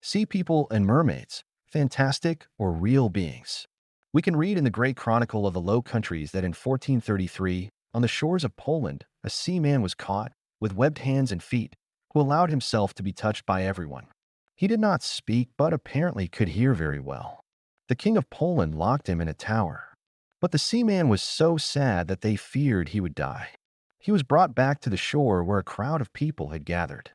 Sea people and mermaids, fantastic or real beings. We can read in the Great Chronicle of the Low Countries that in 1433, on the shores of Poland, a seaman was caught, with webbed hands and feet, who allowed himself to be touched by everyone. He did not speak, but apparently could hear very well. The king of Poland locked him in a tower. But the seaman was so sad that they feared he would die. He was brought back to the shore where a crowd of people had gathered.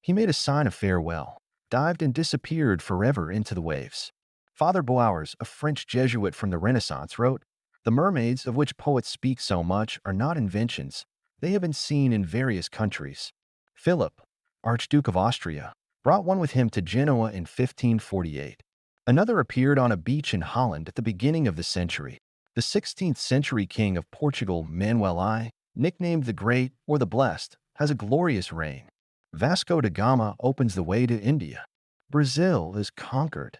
He made a sign of farewell, dived and disappeared forever into the waves. Father Bouwers, a French Jesuit from the Renaissance, wrote, "The mermaids of which poets speak so much are not inventions. They have been seen in various countries. Philip, Archduke of Austria, brought one with him to Genoa in 1548. Another appeared on a beach in Holland at the beginning of the century. The 16th century king of Portugal, Manuel I, nicknamed the Great or the Blessed, has a glorious reign. Vasco da Gama opens the way to India. Brazil is conquered.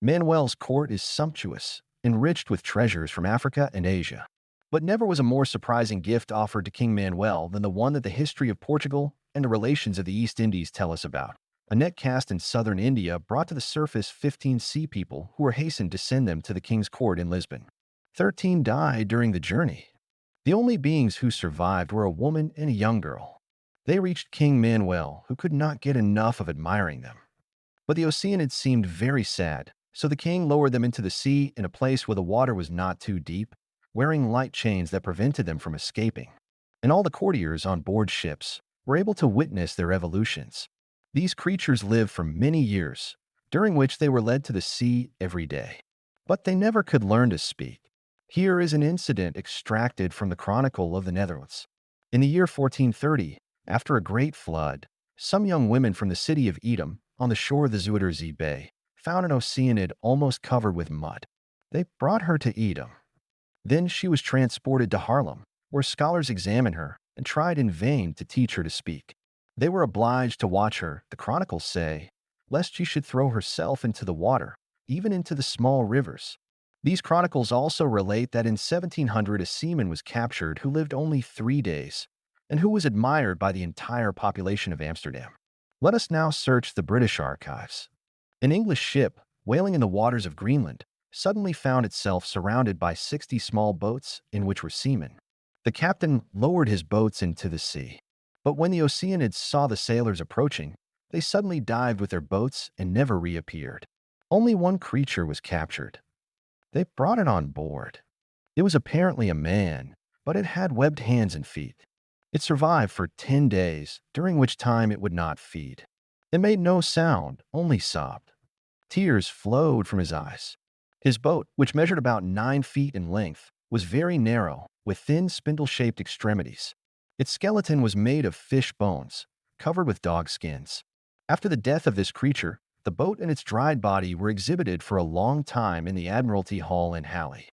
Manuel's court is sumptuous, enriched with treasures from Africa and Asia. But never was a more surprising gift offered to King Manuel than the one that the history of Portugal and the relations of the East Indies tell us about. A net cast in southern India brought to the surface 15 sea people who were hastened to send them to the king's court in Lisbon. 13 died during the journey. The only beings who survived were a woman and a young girl. They reached King Manuel, who could not get enough of admiring them. But the Oceanids seemed very sad, so the king lowered them into the sea in a place where the water was not too deep, wearing light chains that prevented them from escaping. And all the courtiers on board ships were able to witness their evolutions. These creatures lived for many years, during which they were led to the sea every day. But they never could learn to speak. Here is an incident extracted from the Chronicle of the Netherlands. In the year 1430, after a great flood, some young women from the city of Edam, on the shore of the Zuiderzee Bay, found an Oceanid almost covered with mud. They brought her to Edam. Then she was transported to Haarlem, where scholars examined her and tried in vain to teach her to speak. They were obliged to watch her, the chronicles say, lest she should throw herself into the water, even into the small rivers. These chronicles also relate that in 1700 a seaman was captured who lived only 3 days, and who was admired by the entire population of Amsterdam. Let us now search the British archives. An English ship, whaling in the waters of Greenland, suddenly found itself surrounded by 60 small boats in which were seamen. The captain lowered his boats into the sea. But when the Oceanids saw the sailors approaching, they suddenly dived with their boats and never reappeared. Only one creature was captured. They brought it on board. It was apparently a man, but it had webbed hands and feet. It survived for 10 days, during which time it would not feed. It made no sound, only sobbed. Tears flowed from his eyes. His boat, which measured about 9 feet in length, was very narrow, with thin spindle-shaped extremities. Its skeleton was made of fish bones, covered with dog skins. After the death of this creature, the boat and its dried body were exhibited for a long time in the Admiralty Hall in Halle.